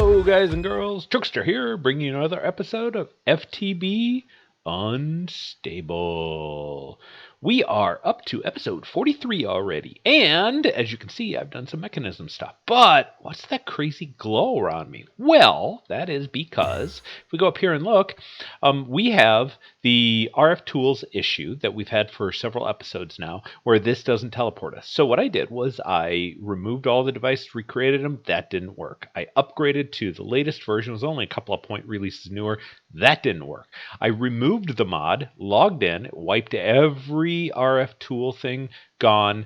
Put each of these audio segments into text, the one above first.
Hello, guys and girls. Trickster here, bringing you another episode of FTB Unstable. We are up to episode 43 already, and as you can see, I've done some Mekanism stuff. But what's that crazy glow around me? Well, that is because if we go up here and look, we have the RF tools issue that we've had for several episodes now, where this doesn't teleport us. So what I did was I removed all the devices, recreated them. That didn't work. I upgraded to the latest version. It was only a couple of point releases newer. That didn't work. I removed the mod, logged in, it wiped every RF tool thing, gone,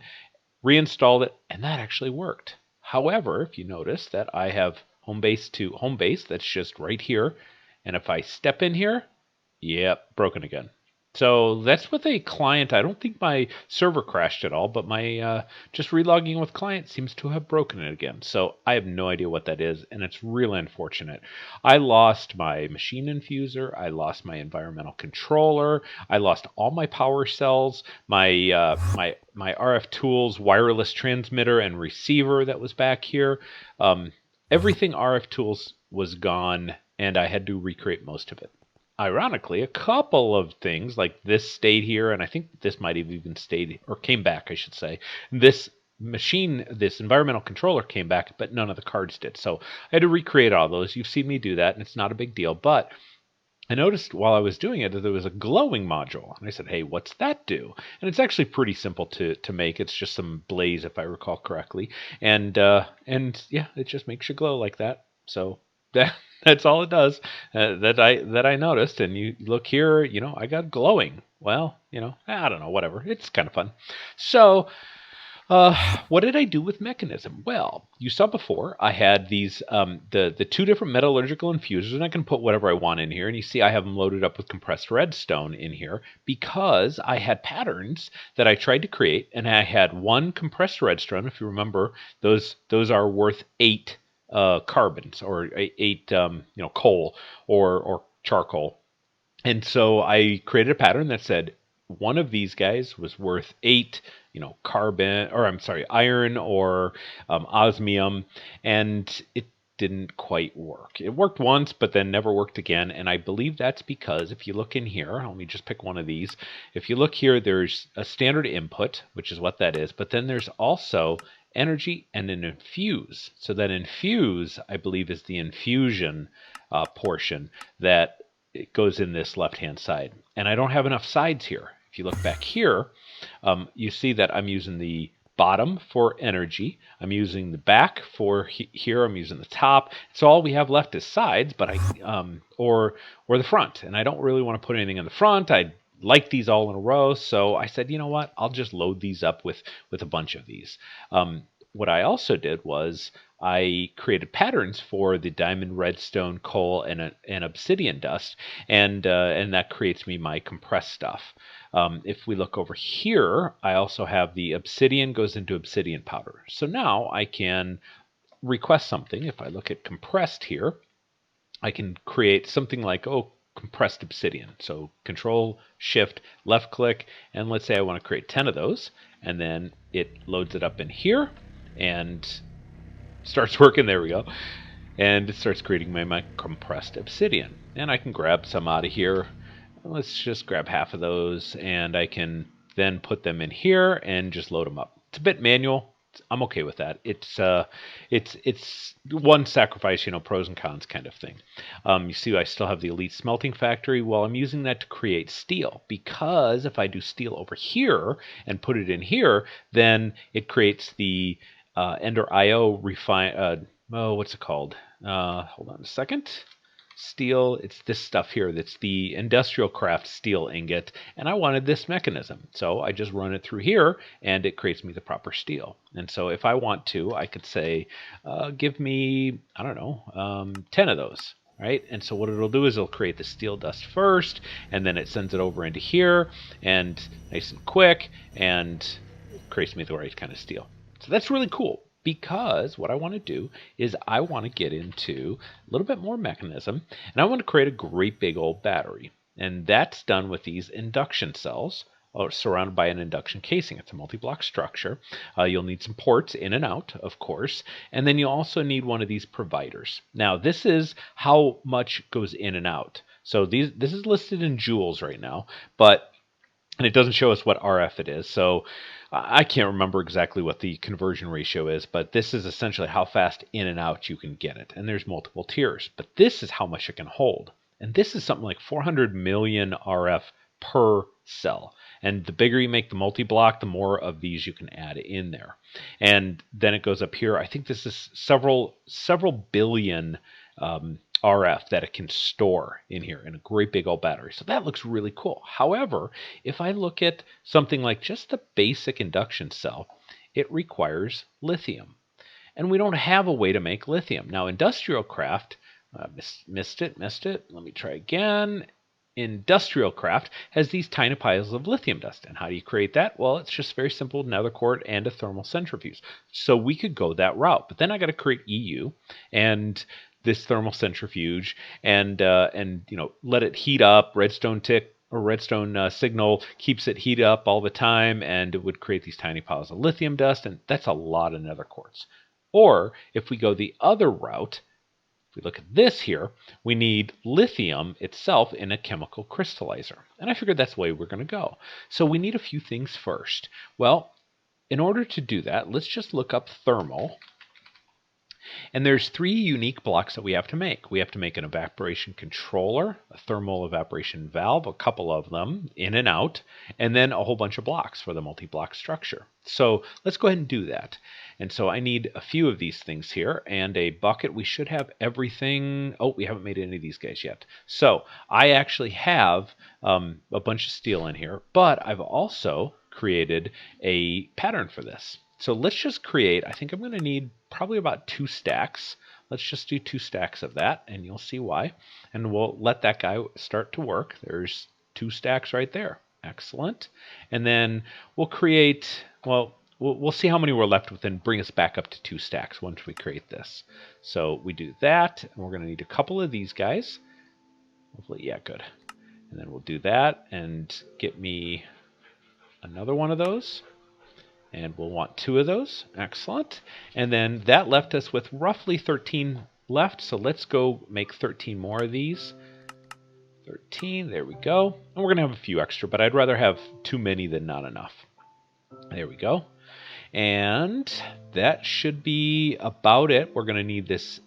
reinstalled it, and that actually worked. However, if you notice that I have home base to home base, that's just right here. And if I step in here, yep, broken again. So that's with a client. I don't think my server crashed at all, but my just relogging with client seems to have broken it again. So I have no idea what that is, and it's really unfortunate. I lost my machine infuser. I lost my environmental controller. I lost all my power cells, my my RF tools, wireless transmitter and receiver that was back here. Everything RF tools was gone, and I had to recreate most of it. Ironically, a couple of things like this stayed here, and I think this might have even stayed or came back, I should say. This machine, this environmental controller came back, but none of the cards did. So I had to recreate all those. You've seen me do that, and it's not a big deal. But I noticed while I was doing it that there was a glowing module, and I said, "Hey, what's that do?" And it's actually pretty simple to make. It's just some blaze, if I recall correctly, and yeah, it just makes you glow like that. So that's all it does that I noticed. And you look here, I got glowing. Well, I don't know, whatever. It's kind of fun. So what did I do with Mekanism? Well, you saw before I had these the two different metallurgical infusers, and I can put whatever I want in here. And you see I have them loaded up with compressed redstone in here because I had patterns that I tried to create, and I had one compressed redstone. If you remember, those are worth 8 carbons, or 8 coal or charcoal. And so I created a pattern that said one of these guys was worth 8 carbon, or I'm sorry, iron or osmium, and it didn't quite work. It worked once, but then never worked again. And I believe that's because if you look in here, let me just pick one of these. If you look here, there's a standard input, which is what that is, but then there's also energy and an infuse. So that infuse, I believe, is the infusion portion that it goes in this left-hand side. And I don't have enough sides here. If you look back here, you see that I'm using the bottom for energy. I'm using the back for here. I'm using the top. So all we have left is sides, but or the front. And I don't really want to put anything in the front. I like these all in a row. So I said, you know what? I'll just load these up with a bunch of these. What I also did was I created patterns for the diamond, redstone, coal, and obsidian dust, and that creates me my compressed stuff. If we look over here, I also have the obsidian goes into obsidian powder. So now I can request something. If I look at compressed here, I can create something like, compressed obsidian. So Control, Shift, left click, and let's say I want to create 10 of those, and then it loads it up in here and starts working. There we go. And it starts creating my compressed obsidian. And I can grab some out of here. Let's just grab half of those, and I can then put them in here and just load them up. It's a bit manual. I'm okay with that. It's one sacrifice, pros and cons kind of thing. You see I still have the Elite Smelting Factory. Well, I'm using that to create steel, because if I do steel over here and put it in here, then it creates the Ender IO refine. What's it called? Hold on a second. Steel, it's this stuff here that's the industrial craft steel ingot, and I wanted this mechanism, so I just run it through here and it creates me the proper steel. And so if I want to, I could say give me, I don't know, 10 of those, right? And so what it'll do is it'll create the steel dust first, and then it sends it over into here, and nice and quick, and it creates me the right kind of steel. So that's really cool, because what I want to do is I want to get into a little bit more Mekanism, and I want to create a great big old battery. And that's done with these induction cells, surrounded by an induction casing. It's a multi-block structure. You'll need some ports in and out, of course, and then you'll also need one of these providers. Now, this is how much goes in and out. So this is listed in joules right now, and it doesn't show us what RF it is. So I can't remember exactly what the conversion ratio is, but this is essentially how fast in and out you can get it. And there's multiple tiers, but this is how much it can hold. And this is something like 400 million RF per cell. And the bigger you make the multi-block, the more of these you can add in there. And then it goes up here. I think this is several billion RF that it can store in here in a great big old battery. So that looks really cool. However, if I look at something like just the basic induction cell, it requires lithium. And we don't have a way to make lithium. Now, Industrial Craft, missed it. Let me try again. Industrial Craft has these tiny piles of lithium dust. And how do you create that? Well, it's just very simple, nether core and a thermal centrifuge. So we could go that route. But then I got to create EU and this thermal centrifuge and let it heat up. Redstone tick or redstone signal keeps it heat up all the time, and it would create these tiny piles of lithium dust, and that's a lot of nether quartz. Or if we go the other route, if we look at this here, we need lithium itself in a chemical crystallizer. And I figured that's the way we're going to go. So we need a few things first. Well, in order to do that, let's just look up thermal. And there's 3 unique blocks that we have to make. We have to make an evaporation controller, a thermal evaporation valve, a couple of them in and out, and then a whole bunch of blocks for the multi-block structure. So let's go ahead and do that. And so I need a few of these things here and a bucket. We should have everything. Oh, we haven't made any of these guys yet. So I actually have a bunch of steel in here, but I've also created a pattern for this. So let's just create, I think I'm going to need probably about 2 stacks. Let's just do 2 stacks of that, and you'll see why. And we'll let that guy start to work. There's 2 stacks right there. Excellent. And then we'll create, well, we'll see how many we're left with and bring us back up to 2 stacks once we create this. So we do that, and we're going to need a couple of these guys. Hopefully, yeah, good. And then we'll do that and get me another one of those. And we'll want 2 of those. Excellent. And then that left us with roughly 13 left. So let's go make 13 more of these. 13, there we go. And we're going to have a few extra, but I'd rather have too many than not enough. There we go. And that should be about it. We're going to need this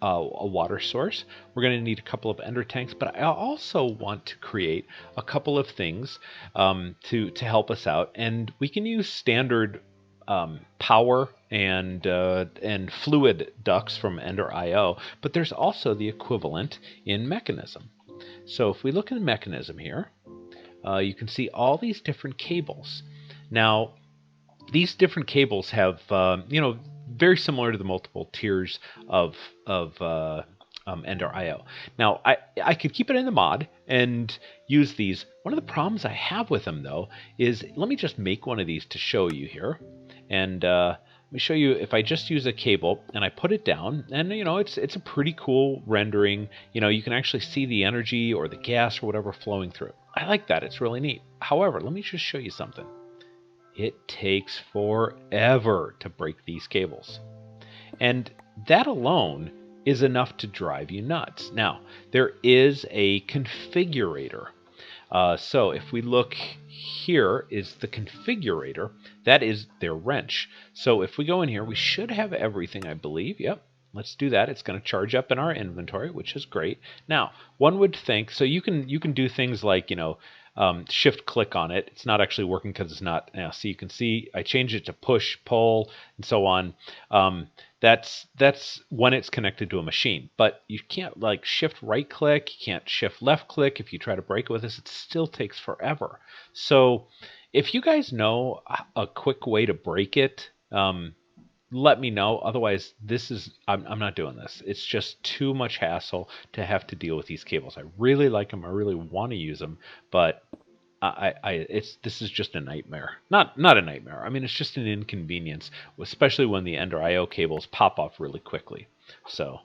a water source. We're going to need a couple of ender tanks, but I also want to create a couple of things to help us out, and we can use standard power and fluid ducts from Ender IO, but there's also the equivalent in Mekanism. So if we look in Mekanism here, you can see all these different cables. Now, these different cables have very similar to the multiple tiers of Ender IO. Now, I could keep it in the mod and use these. One of the problems I have with them, though, is let me just make one of these to show you here. And let me show you if I just use a cable and I put it down, and it's a pretty cool rendering. You can actually see the energy or the gas or whatever flowing through it. I like that. It's really neat. However, let me just show you something. It takes forever to break these cables. And that alone is enough to drive you nuts. Now, there is a configurator. So if we look here is the configurator. That is their wrench. So if we go in here, we should have everything, I believe. Yep. Let's do that. It's going to charge up in our inventory, which is great. Now, one would think, so you can do things like, shift click on it. It's not actually working because it's not. So you can see I changed it to push, pull, and so on. That's when it's connected to a machine. But you can't like shift right click. You can't shift left click. If you try to break it with this, it still takes forever. So if you guys know a quick way to break it, let me know. Otherwise, I'm not doing this. It's just too much hassle to have to deal with these cables. I really like them. I really want to use them, but this is just a nightmare. Not a nightmare. I mean, it's just an inconvenience, especially when the Ender IO cables pop off really quickly. So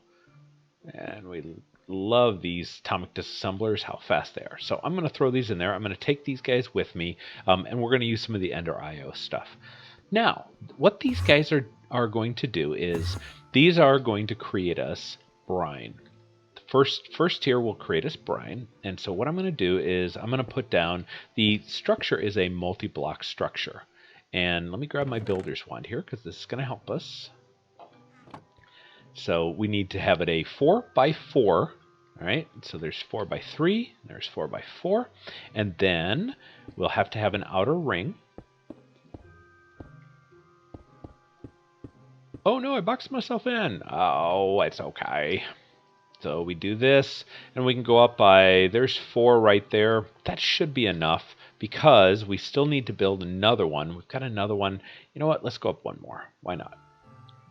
And we love these atomic disassemblers, how fast they are. So I'm going to throw these in there. I'm going to take these guys with me, and we're going to use some of the Ender IO stuff. Now, what these guys are going to do is these are going to create us brine. First tier will create us brine, and so what I'm going to do is I'm going to put down, the structure is a multi-block structure. And let me grab my builder's wand here because this is going to help us. So we need to have it a 4x4. All right, so there's 4x3, there's 4x4, and then we'll have to have an outer ring. Oh no, I boxed myself in. Oh, it's okay. So we do this, and we can go up by, there's 4 right there. That should be enough, because we still need to build another one. We've got another one. You know what? Let's go up one more. Why not?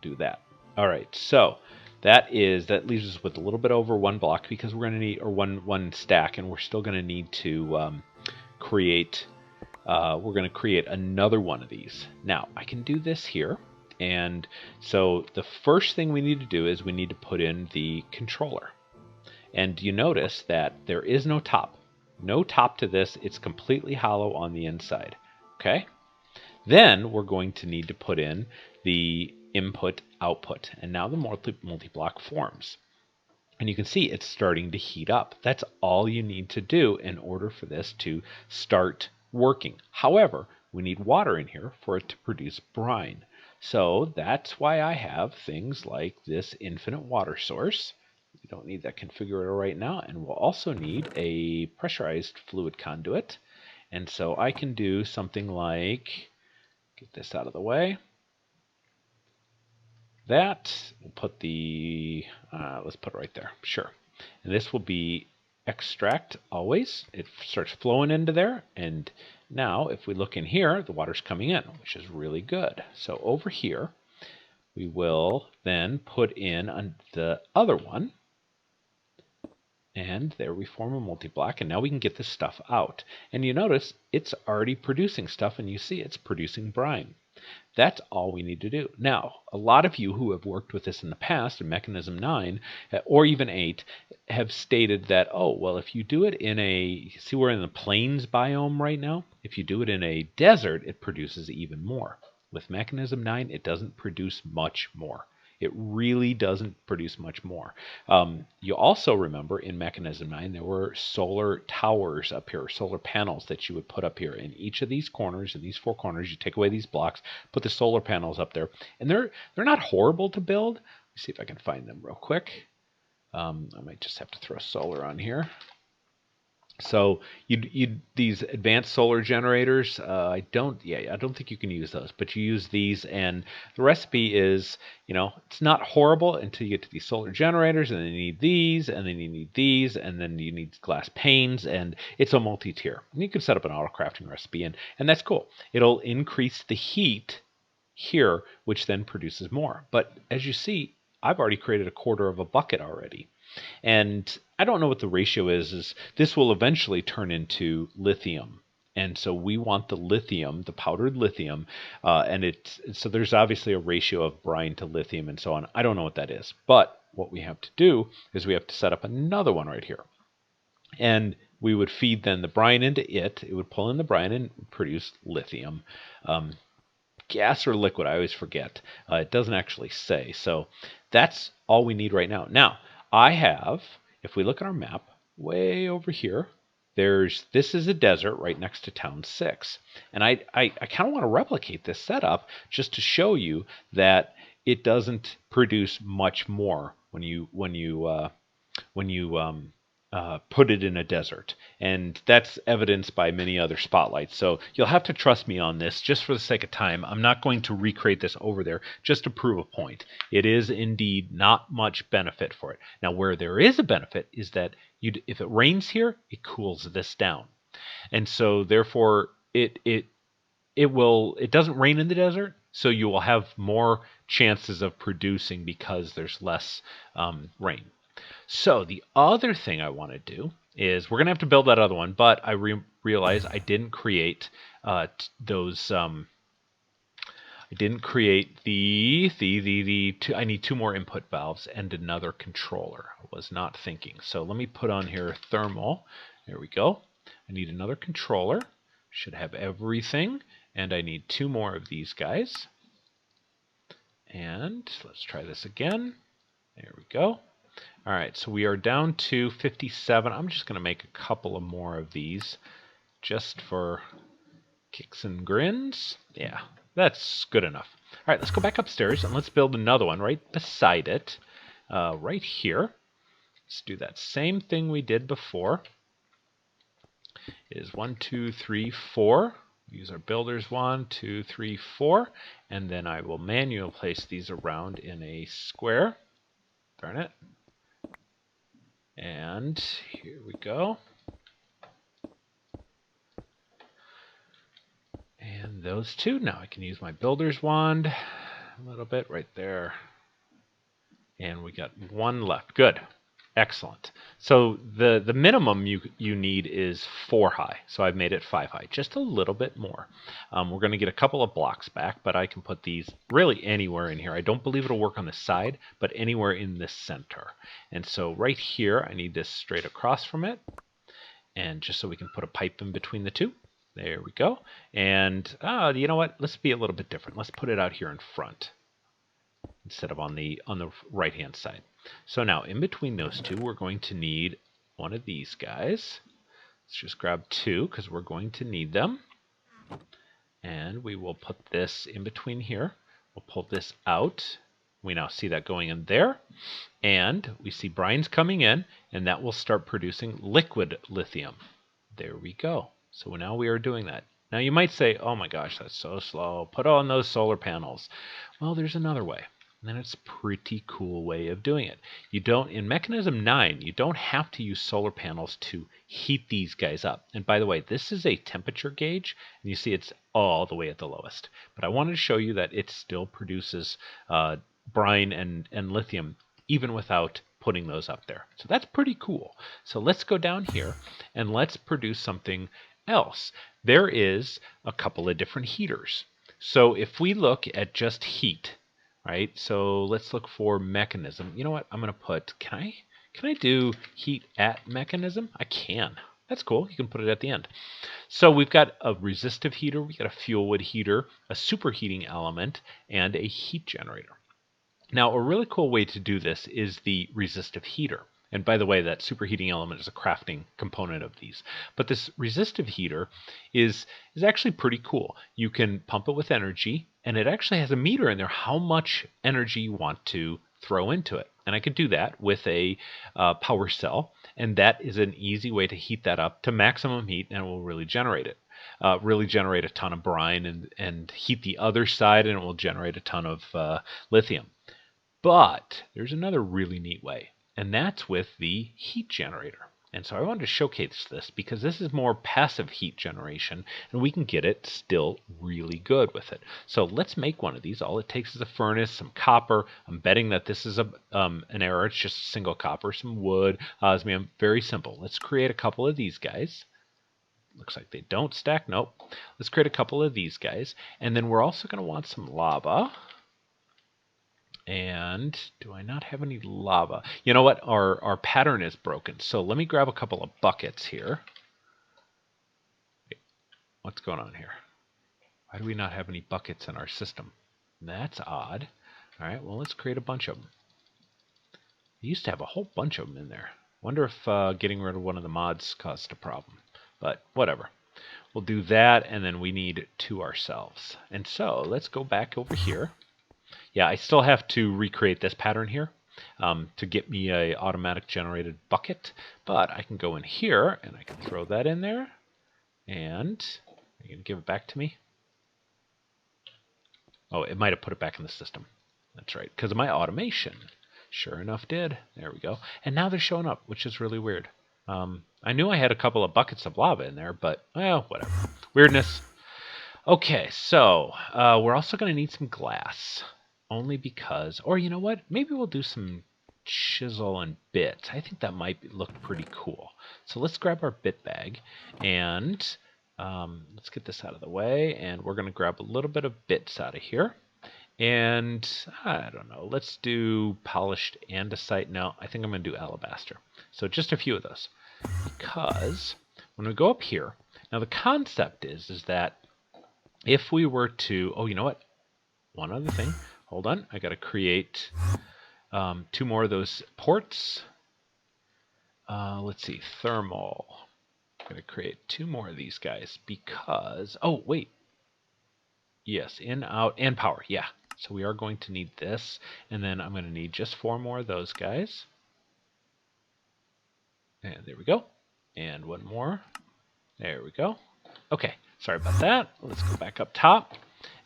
Do that. All right, so that leaves us with a little bit over 1 block, because we're going to need, or one stack, and we're still going to need to create. We're going to create another one of these. Now I can do this here. And so the first thing we need to do is we need to put in the controller. And you notice that there is no top. No top to this. It's completely hollow on the inside. Okay? Then we're going to need to put in the input output. And now the multi-block forms. And you can see it's starting to heat up. That's all you need to do in order for this to start working. However, we need water in here for it to produce brine. So that's why I have things like this infinite water source. We don't need that configurator right now. And we'll also need a pressurized fluid conduit. And so I can do something like, get this out of the way. That, we'll put the, let's put it right there, sure. And this will be extract always. It starts flowing into there, and now if we look in here, the water's coming in, which is really good. So over here, we will then put in the other one, and there we form a multi-block, and now we can get this stuff out. And you notice it's already producing stuff, and you see it's producing brine. That's all we need to do. Now, a lot of you who have worked with this in the past, in Mekanism 9, or even 8, have stated that, oh, well, if you do it in a, see we're in the plains biome right now, if you do it in a desert, it produces even more. With Mekanism 9, it doesn't produce much more. It really doesn't produce much more. You also remember in Mekanism 9 there were solar towers up here, solar panels that you would put up here. In each of these corners, in these 4 corners, you take away these blocks, put the solar panels up there. And they're not horrible to build. Let's see if I can find them real quick. I might just have to throw solar on here. So these advanced solar generators, I don't think you can use those, but you use these, and the recipe is, it's not horrible until you get to these solar generators, and then you need these, and then you need these, and then you need glass panes, and it's a multi-tier. And you can set up an autocrafting recipe, and that's cool. It'll increase the heat here, which then produces more. But as you see, I've already created a quarter of a bucket already. And I don't know what the ratio is this will eventually turn into lithium. And so we want the lithium, the powdered lithium, and so there's obviously a ratio of brine to lithium and so on. I don't know what that is. But what we have to do is we have to set up another one right here. And we would feed then the brine into it. It would pull in the brine and produce lithium. Gas or liquid, I always forget. It doesn't actually say. So that's all we need right now. Now, I have, if we look at our map, way over here, this is a desert right next to town 6. And I kind of want to replicate this setup just to show you that it doesn't produce much more when you put it in a desert. And that's evidenced by many other spotlights. So you'll have to trust me on this just for the sake of time. I'm not going to recreate this over there just to prove a point. It is indeed not much benefit for it. Now, where there is a benefit is that if it rains here, it cools this down. And so therefore it doesn't rain in the desert, so you will have more chances of producing because there's less rain. So the other thing I want to do is we're going to have to build that other one, but I realize I didn't create those I didn't create I need 2 more input valves and another controller. I was not thinking. So let me put on here thermal. There we go. I need another controller. Should have everything. And I need 2 more of these guys. And let's try this again. There we go. All right, so we are down to 57. I'm just going to make a couple of more of these just for kicks and grins. Yeah, that's good enough. All right, let's go back upstairs and let's build another one right beside it, right here. Let's do that same thing we did before. It is 1, 2, 3, 4. Use our builders 1, 2, 3, 4, and then I will manually place these around in a square. Darn it. And here we go. And those 2. Now I can use my builder's wand a little bit right there. And we got 1 left. Good. Excellent. So the minimum you need is 4 high. So I've made it 5 high, just a little bit more. We're going to get a couple of blocks back, but I can put these really anywhere in here. I don't believe it'll work on the side, but anywhere in the center. And so right here, I need this straight across from it. And just so we can put a pipe in between the 2. There we go. And you know what? Let's be a little bit different. Let's put it out here in front instead of on the right-hand side. So now in between those 2, we're going to need one of these guys. Let's just grab 2 because we're going to need them. And we will put this in between here. We'll pull this out. We now see that going in there. And we see brines coming in, and that will start producing liquid lithium. There we go. So now we are doing that. Now you might say, oh my gosh, that's so slow. Put on those solar panels. Well, there's another way. And it's a pretty cool way of doing it. You don't, in Mekanism 9, you don't have to use solar panels to heat these guys up. And by the way, this is a temperature gauge, and you see it's all the way at the lowest. But I wanted to show you that it still produces brine and lithium even without putting those up there. So that's pretty cool. So let's go down here and let's produce something else. There is a couple of different heaters. So if we look at just heat, right? So let's look for Mekanism. You know what? I'm going to put, can I do heat at Mekanism? I can. That's cool. You can put it at the end. So we've got a resistive heater, we've got a fuel wood heater, a superheating element, and a heat generator. Now, a really cool way to do this is the resistive heater. And by the way, that superheating element is a crafting component of these. But this resistive heater is actually pretty cool. You can pump it with energy, and it actually has a meter in there how much energy you want to throw into it. And I could do that with a power cell, and that is an easy way to heat that up to maximum heat, and it will really generate it. Really generate a ton of brine and heat the other side, and it will generate a ton of lithium. But there's another really neat way, and that's with the heat generator. And so I wanted to showcase this because this is more passive heat generation, and we can get it still really good with it. So let's make one of these. All it takes is a furnace, some copper. I'm betting that this is an error. It's just a single copper, some wood. It's very simple. Let's create a couple of these guys. Looks like they don't stack. Nope. Let's create a couple of these guys, and then we're also going to want some lava. And do I not have any lava? You know what? Our pattern is broken. So let me grab a couple of buckets here. What's going on here? Why do we not have any buckets in our system? That's odd. All right, well, let's create a bunch of them. I used to have a whole bunch of them in there. Wonder if getting rid of one of the mods caused a problem. But whatever. We'll do that, and then we need 2 ourselves. And so let's go back over here. Yeah, I still have to recreate this pattern here to get me a automatic generated bucket, but I can go in here and I can throw that in there, and you can give it back to me. Oh, it might have put it back in the system. That's right, because of my automation. Sure enough did. There we go. And now they're showing up, which is really weird. I knew I had a couple of buckets of lava in there, but, well, whatever. Weirdness. Okay, so we're also going to need some glass. Only because, or you know what? Maybe we'll do some chisel and bits. I think that might look pretty cool. So let's grab our bit bag, and Let's get this out of the way, and we're going to grab a little bit of bits out of here. And I don't know, let's do polished andesite. No, I think I'm going to do alabaster. So just a few of those. Because when we go up here, now the concept is that if we were to, oh, you know what? One other thing. Hold on. I got to create 2 more of those ports. Let's see, thermal. I'm going to create 2 more of these guys because, oh, wait. Yes, in, out, and power. Yeah. So we are going to need this, and then I'm going to need just 4 more of those guys. And there we go. And 1 more. There we go. Okay, sorry about that. Let's go back up top.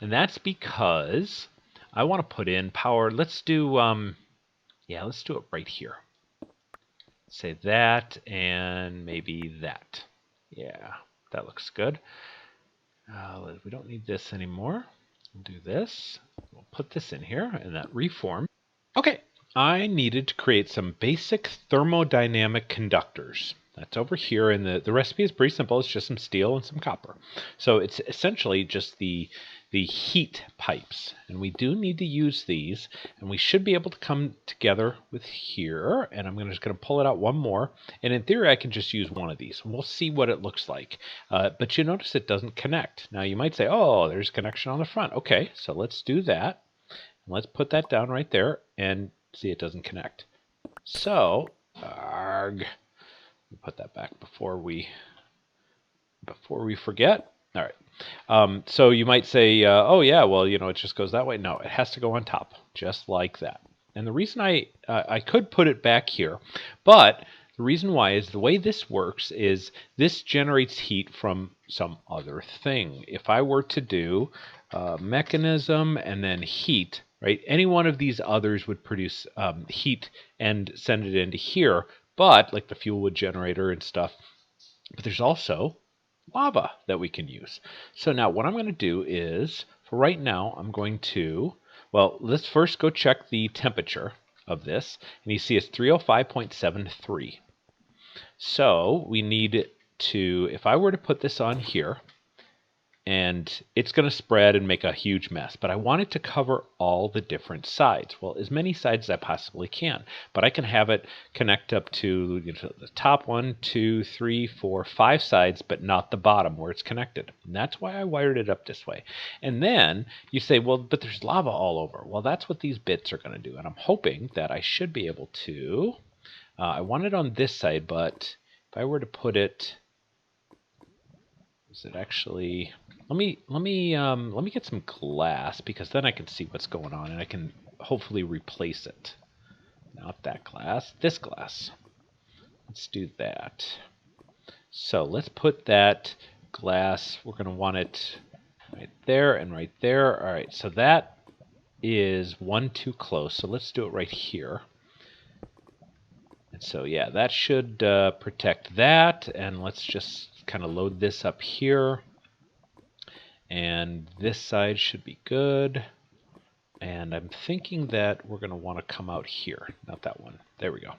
And that's because I want to put in power. Let's do, yeah, let's do it right here. Say that, and maybe that. Yeah, that looks good. We don't need this anymore. We'll do this. We'll put this in here, and that reform. Okay, I needed to create some basic thermodynamic conductors. That's over here, and the recipe is pretty simple. It's just some steel and some copper. So it's essentially just the heat pipes, and we do need to use these, and we should be able to come together with here, and I'm just going to pull it out 1 more, and in theory I can just use 1 of these. We'll see what it looks like, but you notice it doesn't connect. Now you might say, oh, there's connection on the front. Okay, so let's do that. Let's put that down right there, and see, it doesn't connect. So, arg. Put that back before we forget. All right. So you might say, oh yeah, well, you know, it just goes that way. No, it has to go on top, just like that. And the reason I could put it back here, but the reason why is the way this works is this generates heat from some other thing. If I were to do mechanism and then heat, right? Any one of these others would produce heat and send it into here, but like the fuel wood generator and stuff. But there's also lava that we can use. So now what I'm going to do is, for right now, I'm going to, well, let's first go check the temperature of this. And you see it's 305.73. So we need to, if I were to put this on here, and it's going to spread and make a huge mess. But I want it to cover all the different sides. Well, as many sides as I possibly can. But I can have it connect up to the top 1, 2, 3, 4, 5 sides, but not the bottom where it's connected. And that's why I wired it up this way. And then you say, well, but there's lava all over. Well, that's what these bits are going to do. And I'm hoping that I should be able to. I want it on this side, but if I were to put it, is it actually? Let me get some glass, because then I can see what's going on and I can hopefully replace it. Not that glass, this glass. Let's do that. So let's put that glass, we're going to want it right there and right there. All right, so that is 1 too close, so let's do it right here. And so yeah, that should protect that, and let's just kind of load this up here. And this side should be good. And I'm thinking that we're going to want to come out here, not that one. There we go.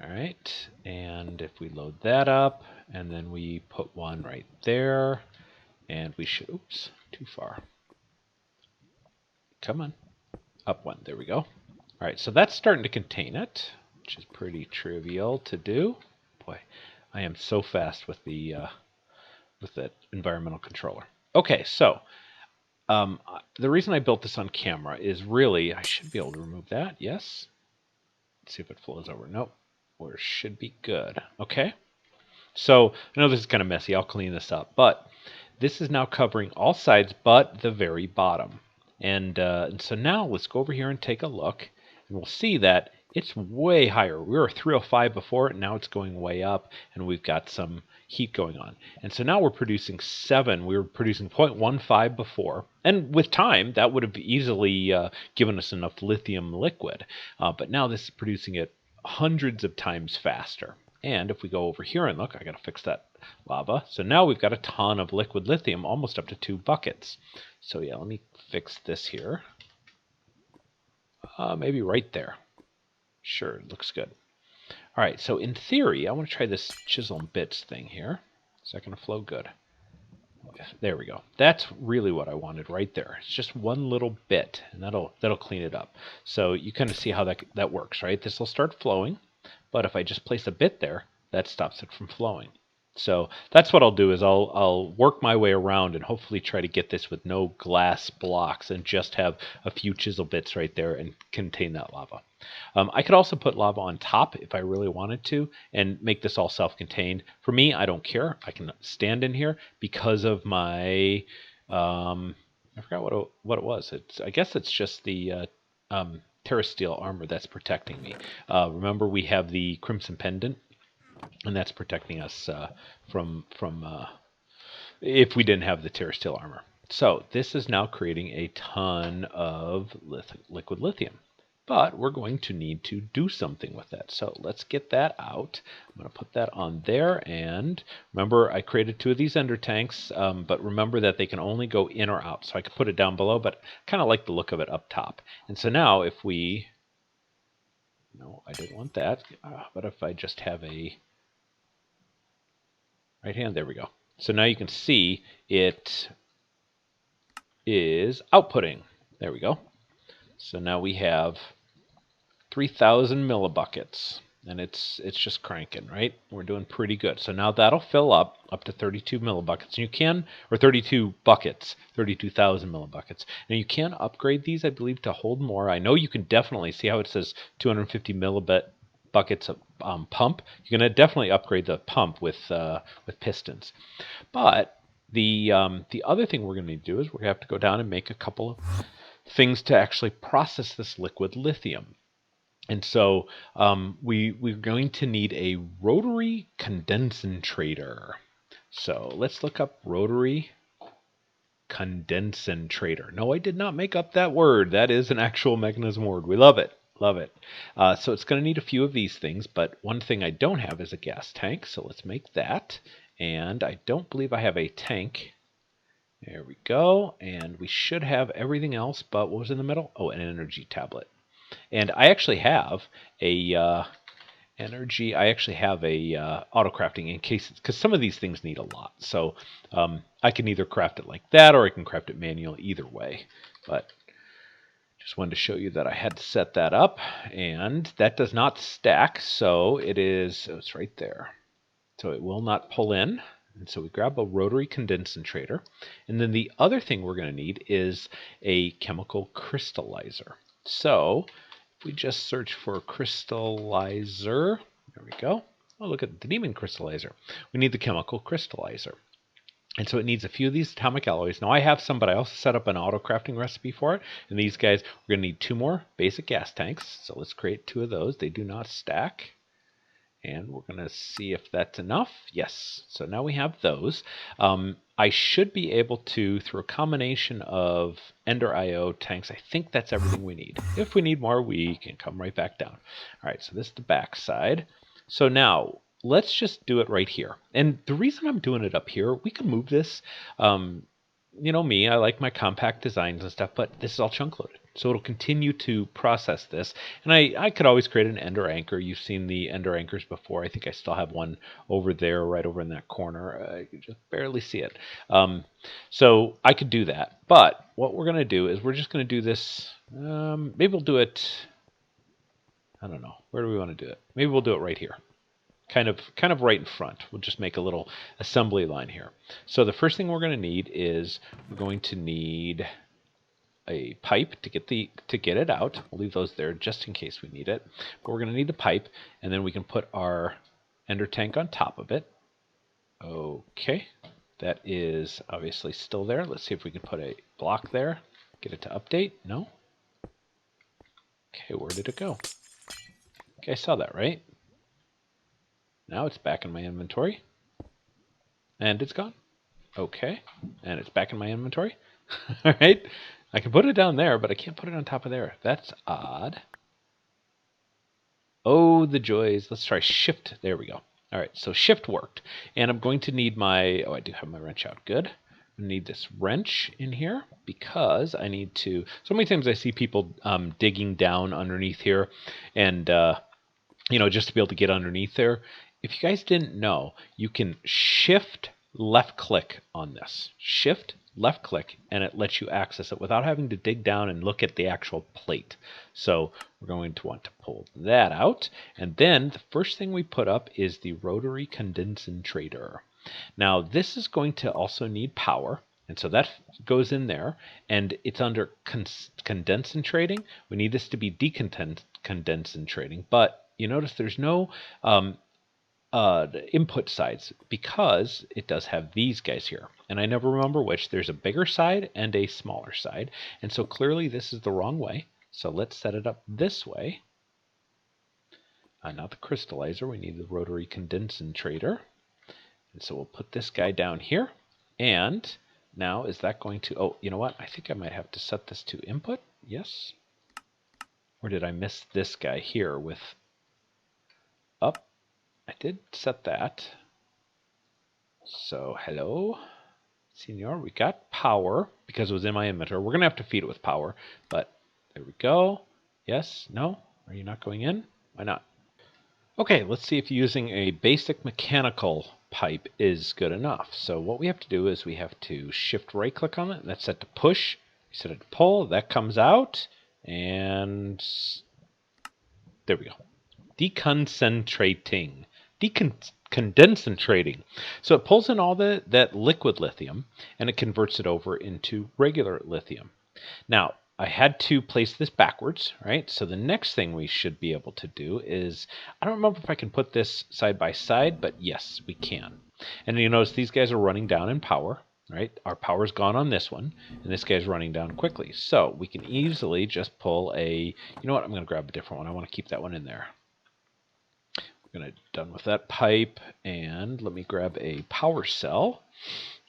All right, and if we load that up, and then we put one right there, and we should, oops, too far. Come on, up 1, there we go. All right, so that's starting to contain it, which is pretty trivial to do. Boy, I am so fast with the with that environmental controller. Okay, so the reason I built this on camera is really, I should be able to remove that, yes. Let's see if it flows over. Nope, or should be good. Okay, so I know this is kind of messy, I'll clean this up, but this is now covering all sides but the very bottom. And so now let's go over here and take a look, and we'll see that it's way higher. We were 305 before, and now it's going way up, and we've got some heat going on. And so now we're producing 7. We were producing 0.15 before, and with time that would have easily given us enough lithium liquid. But now this is producing it hundreds of times faster. And if we go over here and look, I got to fix that lava. So now we've got a ton of liquid lithium, almost up to 2 buckets. So yeah, let me fix this here. Maybe right there. Sure, it looks good. All right, so in theory, I want to try this chisel and bits thing here. Is that going to flow? Good. There we go. That's really what I wanted right there. It's just one little bit, and that'll clean it up. So you kind of see how that works, right? This will start flowing, but if I just place a bit there, that stops it from flowing. So that's what I'll do is I'll work my way around and hopefully try to get this with no glass blocks and just have a few chisel bits right there and contain that lava. I could also put lava on top if I really wanted to and make this all self-contained. For me, I don't care. I can stand in here because of my, I forgot what it was. I guess it's just the Terra Steel armor that's protecting me. Remember, we have the Crimson Pendant, and that's protecting us from if we didn't have the Terra Steel armor. So this is now creating a ton of liquid lithium. But we're going to need to do something with that. So let's get that out. I'm going to put that on there. And remember, I created 2 of these ender tanks. But remember that they can only go in or out. So I could put it down below, but I kind of like the look of it up top. And so now if we... No, I didn't want that. But if I just have a right hand, there we go. So now you can see it is outputting. There we go. So now we have 3,000 millibuckets, and it's just cranking, right? We're doing pretty good. So now that'll fill up to 32 millibuckets. And you can, or 32 buckets, 32,000 millibuckets. And you can upgrade these, I believe, to hold more. I know you can definitely see how it says 250 buckets of pump. You're going to definitely upgrade the pump with pistons. But the other thing we're going to need to do is we're going to have to go down and make a couple of things to actually process this liquid lithium. And so we're going to need a rotary condensator. So let's look up rotary condensator. No, I did not make up that word. That is an actual Mekanism word. We love it. Love it. So it's going to need a few of these things, but one thing I don't have is a gas tank. So let's make that. And I don't believe I have a tank. There we go. And we should have everything else, but what was in the middle? Oh, an energy tablet. And I actually have a autocrafting in case, because some of these things need a lot. So I can either craft it like that or I can craft it manually, either way. But just wanted to show you that I had to set that up, and that does not stack, so it's right there. So it will not pull in. And so we grab a rotary condensator. And then the other thing we're going to need is a chemical crystallizer. So if we just search for crystallizer, there we go. Oh, look at the demon crystallizer. We need the chemical crystallizer. And so it needs a few of these atomic alloys. Now I have some, but I also set up an auto-crafting recipe for it. And these guys, we're going to need 2 more basic gas tanks. So let's create 2 of those. They do not stack. And we're going to see if that's enough. Yes. So now we have those. I should be able to, through a combination of Ender IO tanks, I think that's everything we need. If we need more, we can come right back down. All right, so this is the back side. So now let's just do it right here. And the reason I'm doing it up here, we can move this. You know me, I like my compact designs and stuff, but this is all chunk loaded. So it'll continue to process this. And I could always create an Ender anchor. You've seen the Ender anchors before. I think I still have one over there, right over in that corner. You can just barely see it. So I could do that. But what we're going to do is we're just going to do this. Maybe we'll do it. I don't know. Where do we want to do it? Maybe we'll do it right here. Kind of right in front. We'll just make a little assembly line here. So the first thing we're going to need is we're going to need a pipe to get it out. We'll leave those there just in case we need it. But we're going to need the pipe, and then we can put our ender tank on top of it. Okay, that is obviously still there. Let's see if we can put a block there. Get it to update. No. Okay, where did it go? Okay, I saw that, right? Now it's back in my inventory. And it's gone. Okay. And it's back in my inventory. All right. I can put it down there, but I can't put it on top of there. That's odd. Oh, the joys. Let's try shift. There we go. All right. So shift worked. And I'm going to need my... Oh, I do have my wrench out. Good. I need this wrench in here because I need to... So many times I see people digging down underneath here and... you know, just to be able to get underneath there. if you guys didn't know, you can shift left click on this. Shift left click, and it lets you access it without having to dig down and look at the actual plate. So we're going to want to pull that out. And then the first thing we put up is the rotary condensator. Now this is going to also need power. And so that goes in there, and it's under condensating. We need this to be decondensating, but you notice there's no input sides because it does have these guys here. And I never remember which. There's a bigger side and a smaller side. And so clearly this is the wrong way. So let's set it up this way. Not the crystallizer. We need the rotary condensator. And so we'll put this guy down here. And now is that going to... Oh, you know what? I think I might have to set this to input. Yes. Or did I miss this guy here with up? I did set that. So, hello, Senor. We got power because it was in my inventory. We're going to have to feed it with power, but there we go. Yes, no? Are you not going in? Why not? Okay, let's see if using a basic mechanical pipe is good enough. So what we have to do is we have to shift right click on it. And that's set to push. We set it to pull. That comes out. And there we go. Deconcentrating. Decondensating. So it pulls in all that liquid lithium and it converts it over into regular lithium. Now, I had to place this backwards, right? So the next thing we should be able to do is, I don't remember if I can put this side by side, but yes, we can. And you notice these guys are running down in power, right? Our power's gone on this one, and this guy's running down quickly. So we can easily just pull a, you know what, I'm going to grab a different one. I want to keep that one in there. Done with that pipe, and let me grab a power cell,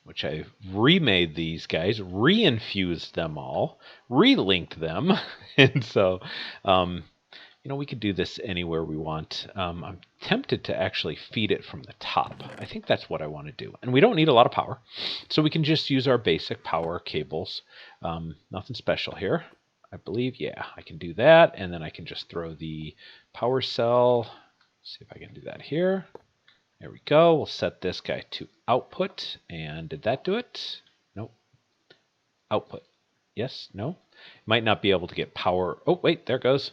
which I remade these guys, reinfused them all, relinked them, and so you know, we could do this anywhere we want. I'm tempted to actually feed it from the top. I think that's what I want to do, and we don't need a lot of power, so we can just use our basic power cables. Nothing special here, I believe. Yeah, I can do that, and then I can just throw the power cell. See if I can do that here. There we go. We'll set this guy to output. And did that do it? Nope. Output. Yes? No? Might not be able to get power. Oh, wait, there it goes.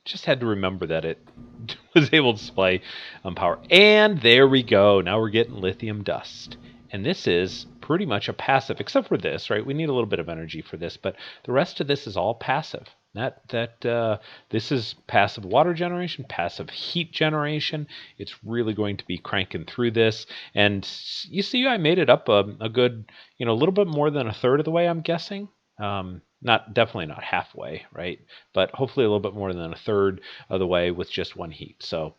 Just had to remember that it was able to display power. And there we go. Now we're getting lithium dust. And this is pretty much a passive, except for this, right? We need a little bit of energy for this, but the rest of this is all passive. This is passive water generation, passive heat generation. It's really going to be cranking through this. And you see, I made it up a good, a little bit more than a third of the way, I'm guessing. Definitely not halfway, right? But hopefully a little bit more than a third of the way with just one heat. So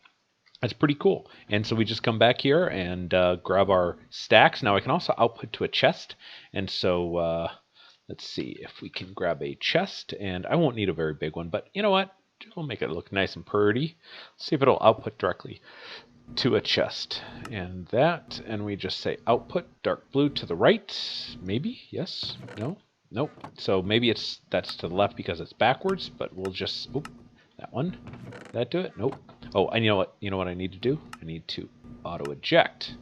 that's pretty cool. And so we just come back here and grab our stacks. Now I can also output to a chest. And so let's see if we can grab a chest. And I won't need a very big one, but you know what? We'll make it look nice and pretty. Let's see if it'll output directly to a chest. And we just say output dark blue to the right. Maybe? Yes? No? Nope. So maybe that's to the left because it's backwards, but we'll just, that one. Did that do it? Nope. Oh, and you know what I need to do? I need to auto eject.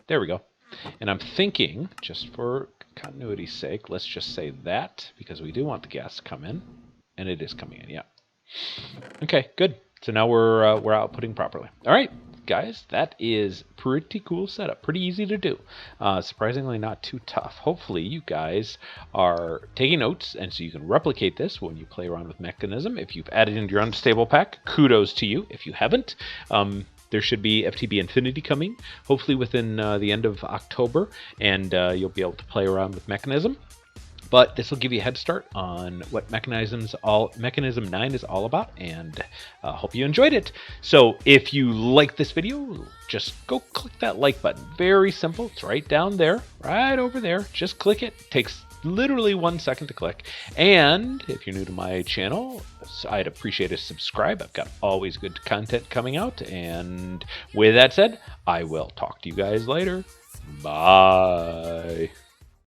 There we go. And I'm thinking, just for continuity's sake, let's just say that, because we do want the gas to come in. And it is coming in, yeah. Okay, good. So now we're outputting properly. All right, guys, that is pretty cool setup. Pretty easy to do. Surprisingly not too tough. Hopefully you guys are taking notes, and so you can replicate this when you play around with Mekanism. If you've added into your unstable pack, kudos to you. If you haven't, there should be FTB Infinity coming, hopefully within the end of October, and you'll be able to play around with Mekanism. But this will give you a head start on what Mekanism 9 is all about, and hope you enjoyed it. So if you like this video, just go click that like button. Very simple. It's right down there, right over there. Just click it. Takes literally 1 second to click. And if you're new to my channel, I'd appreciate a subscribe. I've got always good content coming out. And with that said, I will talk to you guys later. Bye.